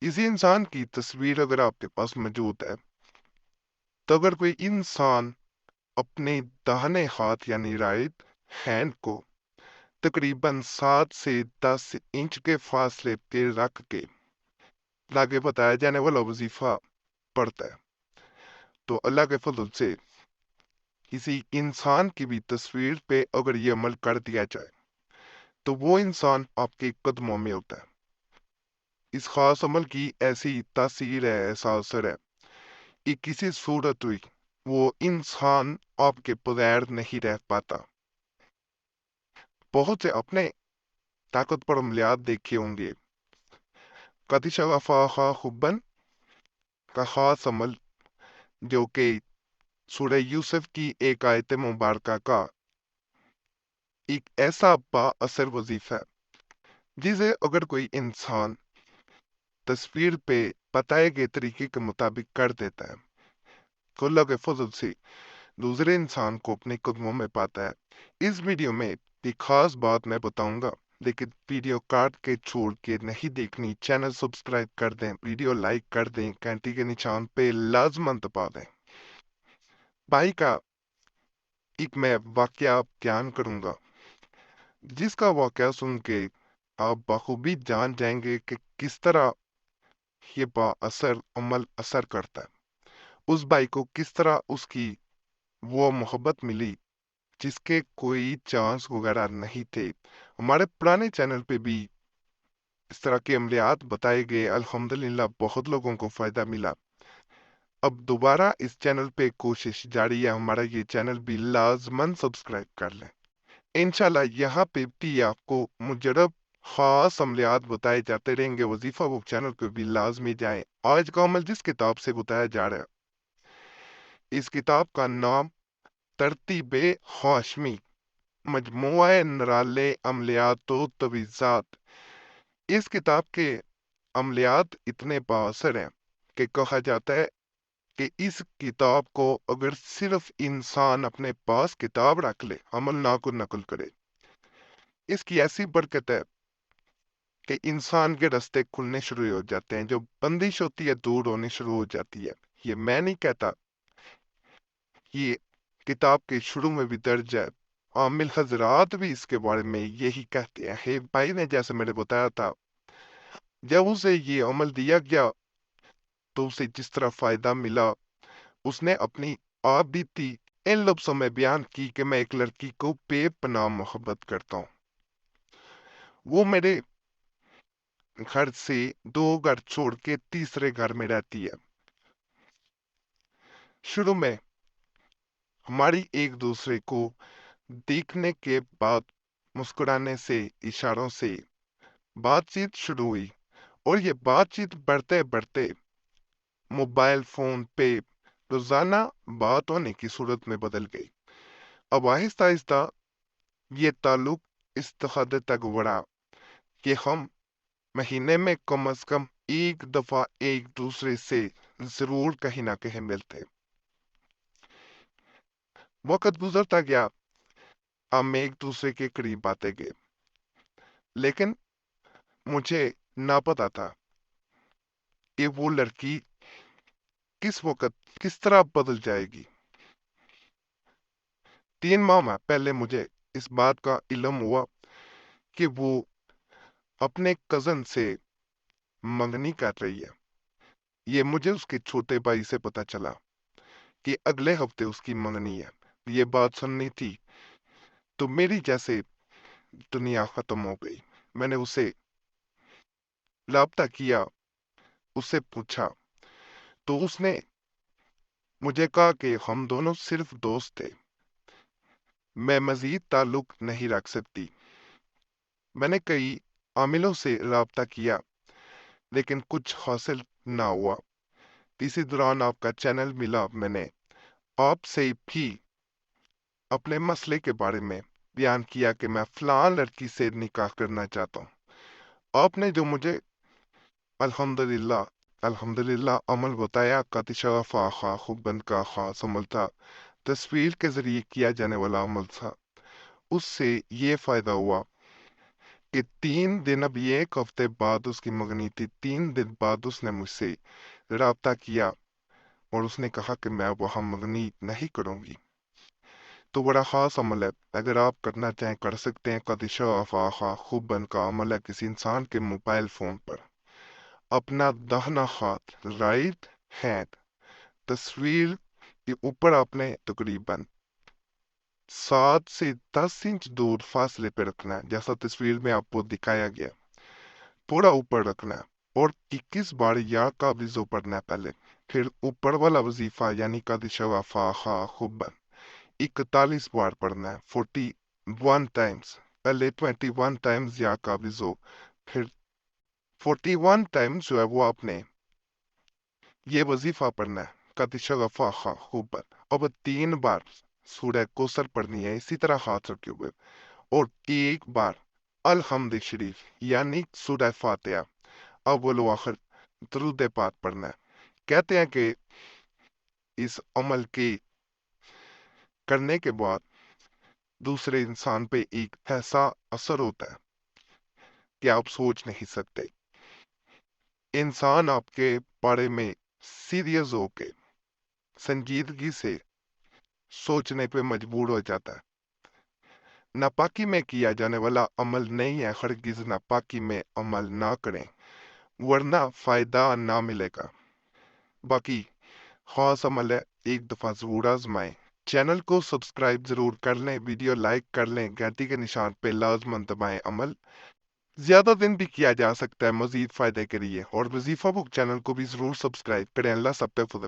किसी इंसान की तस्वीर अगर आपके पास मौजूद है, तो अगर कोई इंसान अपने दाहिने हाथ यानी राइट हैंड को तकरीबन 7 से 10 इंच के फासले पे रख के आगे बताया जाने वाला वजीफा पढ़ता है, तो अल्लाह के फजल से किसी इंसान की भी तस्वीर पे अगर ये अमल कर दिया जाए, तो वो इंसान आपके कदमों में होता है। इस खास अमल की ऐसी तासीर है, ऐसा असर है कि किसी सूरत हुई वो इंसान आपके बगैर नहीं रह पाता। बहुत से अपने ताकत पर अमलियात देखे होंगे। कतिशा हुब्बन का खास अमल जो कि सूरह यूसुफ की एक आयत मुबारक का एक ऐसा बाअसर वजीफा है जिसे अगर कोई इंसान तस्वीर पे बताए गए तरीके के मुताबिक कर देता है, तो अल्लाह के फजल से दूसरे इंसान को अपने कदमों में पाता है। इस वीडियो में एक खास बात मैं बताऊंगा, लेकिन वीडियो काट के छोड़ के नहीं देखनी। चैनल सब्सक्राइब कर दें, वीडियो लाइक कर दें, घंटी के निशान पे लाजमन दबा दें। भाई का एक मैं वाकया बयान करूंगा, जिसका वाकया सुन के आप बखूबी जान जाएंगे कि किस तरह ये बाअसर अमल असर करता है। उस भाई को किस तरह उसकी वो मोहब्बत मिली जिसके कोई चांस वगैरह नहीं थे। हमारे पुराने चैनल पे भी इस तरह के अमलियात बताए गए, अल्हम्दुलिल्लाह बहुत लोगों को फायदा मिला। अब दोबारा इस चैनल पे कोशिश जारी है, हमारा ये चैनल भी लाजमन सब्सक्राइब कर लें। इंशाल्लाह यहाँ पे भी आपको मुजरब खास अमलियात बताए जाते रहेंगे। वजीफा वो चैनल पे भी लाजमी जाएं। आज का अमल जिस किताब से बताया जा रहा है, इस किताब का नाम तरतीब हाशमी मजमुआ नराले अमलियातो तवीज़ात। इस किताब के अमलियात इतने बाअसर हैं कि कहा जाता है कि इस किताब को अगर सिर्फ इंसान अपने पास किताब रख ले, अमल ना को नकल करे, इसकी ऐसी बरकत है कि इंसान के रास्ते खुलने शुरू हो जाते हैं, जो बंदिश होती है दूर होनी शुरू हो जाती है। ये मैं नहीं कहता, ये किताब के शुरू में भी दर्ज है। आमिल हजरात भी इसके बारे में यही कहते हैं। हे भाई ने जैसे मैंने बताया था, जब उसे ये अमल दिया गया तो उसे जिस तरह फायदा मिला, उसने अपनी आप बीती इन लफ्जों में बयान की कि मैं एक लड़की को बेपनाह मोहब्बत करता हूँ। वो मेरे घर से 2 घर छोड़ के तीसरे घर में रहती है। शुरू में हमारी एक दूसरे को देखने के बाद मुस्कुराने से, इशारों से बातचीत शुरू हुई, और ये बातचीत बढ़ते बढ़ते मोबाइल फोन पे रोजाना बात होने की सूरत में बदल गई। अब आहिस्ता आहिस्ता ये ताल्लुक इस हद तक बढ़ा कि हम महीने में कम से कम एक दफा एक दूसरे से जरूर कहीं ना कहीं मिलते। वक्त गुजरता गया, हम एक दूसरे के करीब आते गए, लेकिन मुझे ना पता था कि वो लड़की किस वक्त किस तरह बदल जाएगी। 3 माह पहले मुझे इस बात का इल्म हुआ कि वो अपने कजन से मंगनी कर रही है। ये मुझे उसके छोटे भाई से पता चला कि अगले हफ्ते उसकी मंगनी है। ये बात सुननी थी तो मेरी जैसे दुनिया खत्म हो गई। मैंने उसे लापता किया, उससे पूछा, तो उसने मुझे कहा कि हम दोनों सिर्फ दोस्त थे, मैं मजीद ताल्लुक नहीं रख सकती। मैंने कई आमिलों से राबता किया, लेकिन कुछ हासिल ना हुआ। इसी दौरान आपका चैनल मिला। मैंने आपसे भी अपने मसले के बारे में बयान किया कि मैं फलां लड़की से निकाह करना चाहता हूँ। आपने जो मुझे अल्हम्दुलिल्लाह अल्हम्दुलिल्लाह अमल बताया, कतिशा खुबन का खास अमल था, तस्वीर के जरिए किया जाने वाला अमल था, उससे ये फायदा हुआ کہ 3 دن، اب یہ 1 ہفتے بعد اس کی منگنی تھی، 3 دن بعد اس نے مجھ سے رابطہ کیا اور اس نے کہا کہ میں وہاں منگنی نہیں کروں گی۔ تو بڑا خاص عمل ہے، اگر آپ کرنا چاہیں کر سکتے ہیں۔ قد شغف آخا خوبن کا عمل ہے کسی انسان کے موبائل فون پر اپنا داہنا ہاتھ رائٹ ہینڈ تصویر کے اوپر آپ نے تقریباً 7 سے 10 انچ دور فاصلے پہ رکھنا ہے، جیسا تصویر میں آپ کو دکھایا گیا، پورا اوپر رکھنا ہے اور 21 بار یا کا وضو پڑھنا ہے پہلے، پھر اوپر والا وظیفہ یعنی قد شغف آخا خوبن 41 بار پڑھنا ہے، 41 ٹائمز، پہلے 21 ٹائمز یا کا وضو، پھر 41 ٹائمز جو ہے وہ آپ نے یہ وظیفہ پڑھنا ہے قد شغف آخا خوبن، اب 3 بار سورہ کوثر پڑھنی ہے اسی طرح ہاتھ رکھے ہوئے، اور 1 بار الحمد شریف یعنی سورہ فاتحہ اول و آخر درود پاک پڑھنا ہے۔ کہتے ہیں کہ اس عمل کے کرنے کے بعد دوسرے انسان پہ ایک ایسا اثر ہوتا ہے کہ آپ سوچ نہیں سکتے۔ انسان آپ کے بارے میں سیریس ہو کے سنجیدگی سے سوچنے پہ مجبور ہو جاتا ہے۔ ناپاکی میں کیا جانے والا عمل نہیں ہے، ہرگز ناپاکی میں عمل نہ کریں ورنہ فائدہ نہ ملے گا۔ باقی خاص عمل ہے، ایک دفعہ ضرور آزمائیں۔ چینل کو سبسکرائب ضرور کر لیں، ویڈیو لائک کر لیں، گھنٹی کے نشان پہ لازماً دبائیں۔ عمل زیادہ دن بھی کیا جا سکتا ہے مزید فائدے کے لیے، اور وظیفہ بک چینل کو بھی ضرور سبسکرائب کریں۔ اللہ سب پہ فضل